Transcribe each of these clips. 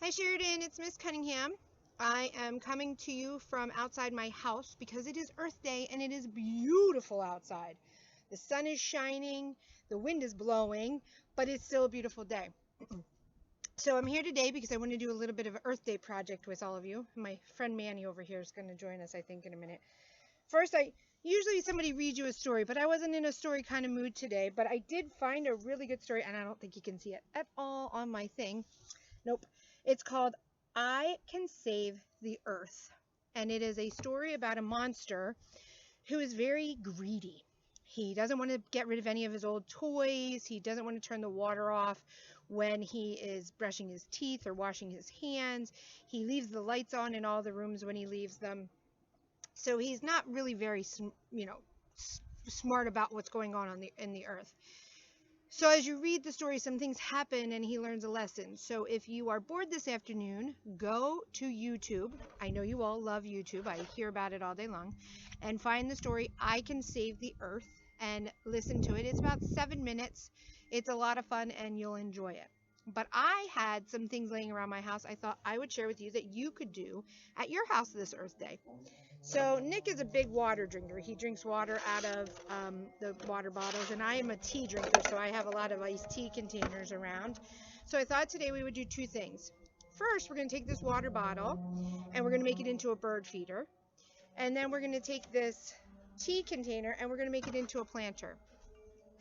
Hi Sheridan, it's Miss Cunningham. I am coming to you from outside my house because it is Earth Day and it is beautiful outside. The sun is shining, the wind is blowing, but it's still a beautiful day. So I'm here today because I want to do a little bit of an Earth Day project with all of you. My friend Manny over here is going to join us, I think, in a minute. First, usually somebody reads you a story, but I wasn't in a story kind of mood today. But I did find a really good story, and I don't think you can see it at all on my thing. Nope. It's called I Can Save the Earth. And it is a story about a monster who is very greedy. He doesn't want to get rid of any of his old toys. He doesn't want to turn the water off when he is brushing his teeth or washing his hands. He leaves the lights on in all the rooms when he leaves them. So he's not really very, smart about what's going on in the earth. So as you read the story, some things happen and he learns a lesson. So if you are bored this afternoon, go to YouTube. I know you all love YouTube. I hear about it all day long. And find the story, I Can Save the Earth, and listen to it. It's about 7 minutes. It's a lot of fun and you'll enjoy it. But I had some things laying around my house I thought I would share with you that you could do at your house this Earth Day. So Nick is a big water drinker. He drinks water out of the water bottles, and I am a tea drinker, so I have a lot of iced tea containers around. So I thought today we would do two things. First, we're going to take this water bottle, and we're going to make it into a bird feeder. And then we're going to take this tea container, and we're going to make it into a planter.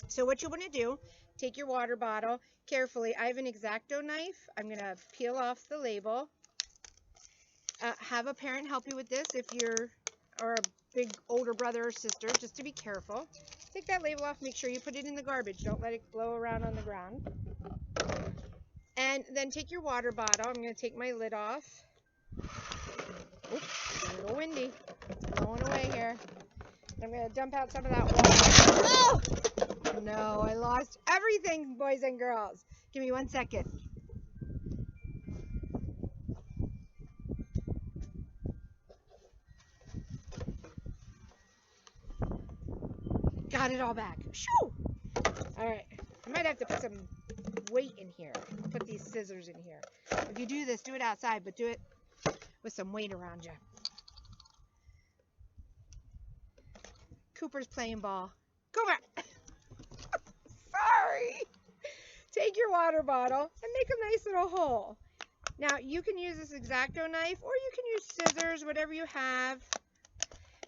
So what you want to do, take your water bottle carefully. I have an X-Acto knife. I'm going to peel off the label. Have a parent help you with this if you're or a big older brother or sister, just to be careful. Take that label off, make sure you put it in the garbage. Don't let it blow around on the ground. And then take your water bottle. I'm going to take my lid off. Oops, a little windy. Blowing away here. I'm going to dump out some of that water. Oh! No, I lost everything, boys and girls. Give me 1 second. Got it all back. Shoo! All right. I might have to put some weight in here. I'll put these scissors in here. If you do this, do it outside, but do it with some weight around you. Cooper's playing ball. Cooper! Sorry! Take your water bottle and make a nice little hole. Now, you can use this X-Acto knife, or you can use scissors, whatever you have.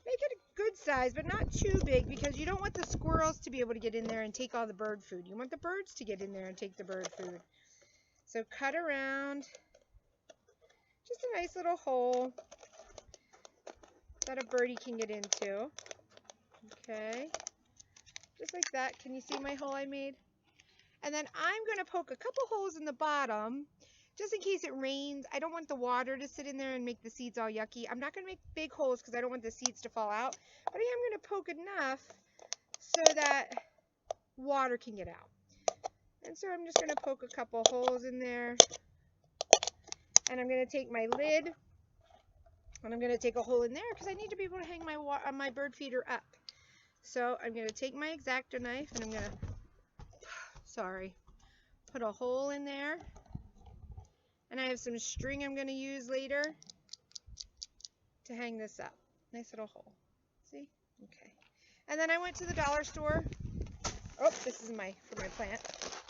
Make it a good size, but not too big, because you don't want the squirrels to be able to get in there and take all the bird food. You want the birds to get in there and take the bird food. So cut around just a nice little hole that a birdie can get into. Okay, just like that. Can you see my hole I made? And then I'm going to poke a couple holes in the bottom just in case it rains. I don't want the water to sit in there and make the seeds all yucky. I'm not going to make big holes because I don't want the seeds to fall out. But I am going to poke enough so that water can get out. And so I'm just going to poke a couple holes in there. And I'm going to take my lid and I'm going to take a hole in there because I need to be able to hang my bird feeder up. So I'm going to take my X-Acto knife and I'm going to, put a hole in there. And I have some string I'm going to use later to hang this up. Nice little hole. See? Okay. And then I went to the dollar store. Oh, this is for my plant.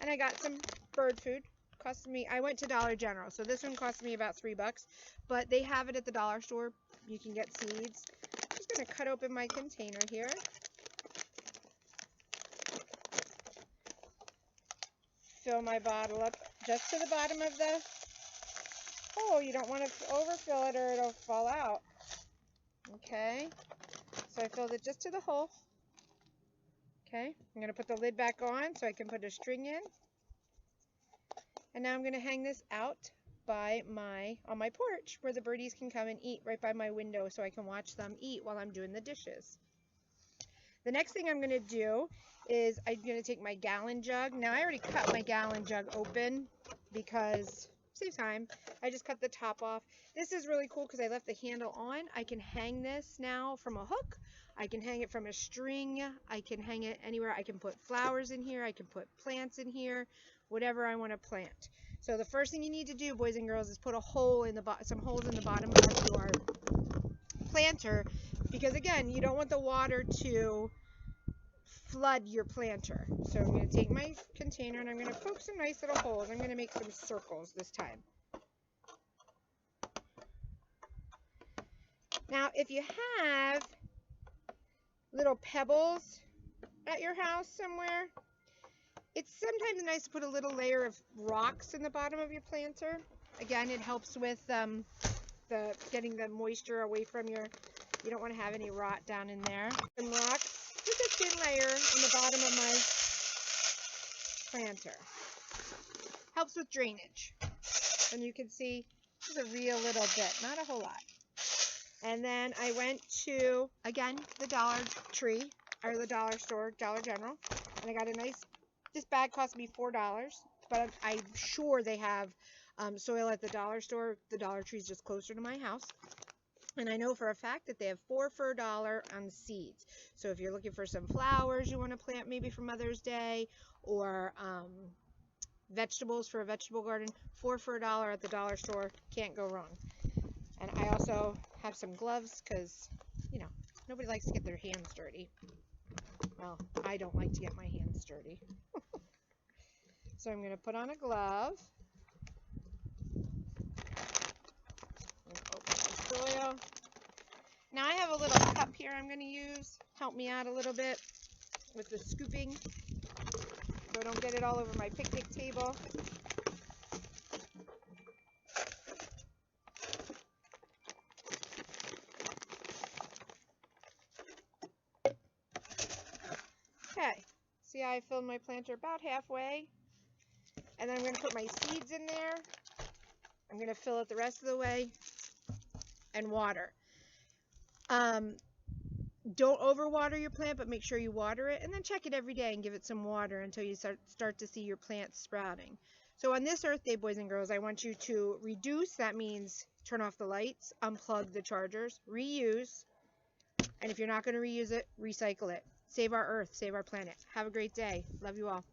And I got some bird food. I went to Dollar General, so this one cost me about $3, but they have it at the dollar store. You can get seeds. I'm just going to cut open my container here. Fill my bottle up just to the bottom of the hole. You don't want to overfill it or it'll fall out. Okay, so I filled it just to the hole. Okay, I'm going to put the lid back on so I can put a string in. And now I'm going to hang this out on my porch where the birdies can come and eat right by my window so I can watch them eat while I'm doing the dishes. The next thing I'm going to do is I'm going to take my gallon jug. Now I already cut my gallon jug open because save time. I just cut the top off. This is really cool because I left the handle on. I can hang this now from a hook I can hang it from a string. I can hang it anywhere. I can put flowers in here. I can put plants in here, whatever I want to plant. So the first thing you need to do, boys and girls, is put a hole in the some holes in the bottom of your planter, because again, you don't want the water to flood your planter. So I'm going to take my container and I'm going to poke some nice little holes. I'm going to make some circles this time. Now, if you have little pebbles at your house somewhere, it's sometimes nice to put a little layer of rocks in the bottom of your planter. Again, it helps with getting the moisture away from you don't want to have any rot down in there. Some rocks, just a thin layer on the bottom of my planter. Helps with drainage. And you can see just a real little bit, not a whole lot. And then I went to, again, the Dollar Tree, or the dollar store, Dollar General, and I got a nice, this bag cost me $4, but I'm sure they have soil at the dollar store. The Dollar Tree is just closer to my house. And I know for a fact that they have 4 for $1 on seeds. So if you're looking for some flowers you want to plant maybe for Mother's Day, or vegetables for a vegetable garden, 4 for $1 at the dollar store, can't go wrong. And I also have some gloves because, you know, nobody likes to get their hands dirty. Well, I don't like to get my hands dirty. So I'm going to put on a glove. Open my soil. Now I have a little cup here I'm going to use. Help me out a little bit with the scooping so I don't get it all over my picnic table. Okay, see how I filled my planter about halfway, and then I'm going to put my seeds in there. I'm going to fill it the rest of the way, and water. Don't overwater your plant, but make sure you water it, and then check it every day and give it some water until you start to see your plants sprouting. So on this Earth Day, boys and girls, I want you to reduce. That means turn off the lights, unplug the chargers, reuse, and if you're not going to reuse it, recycle it. Save our Earth, save our planet. Have a great day. Love you all.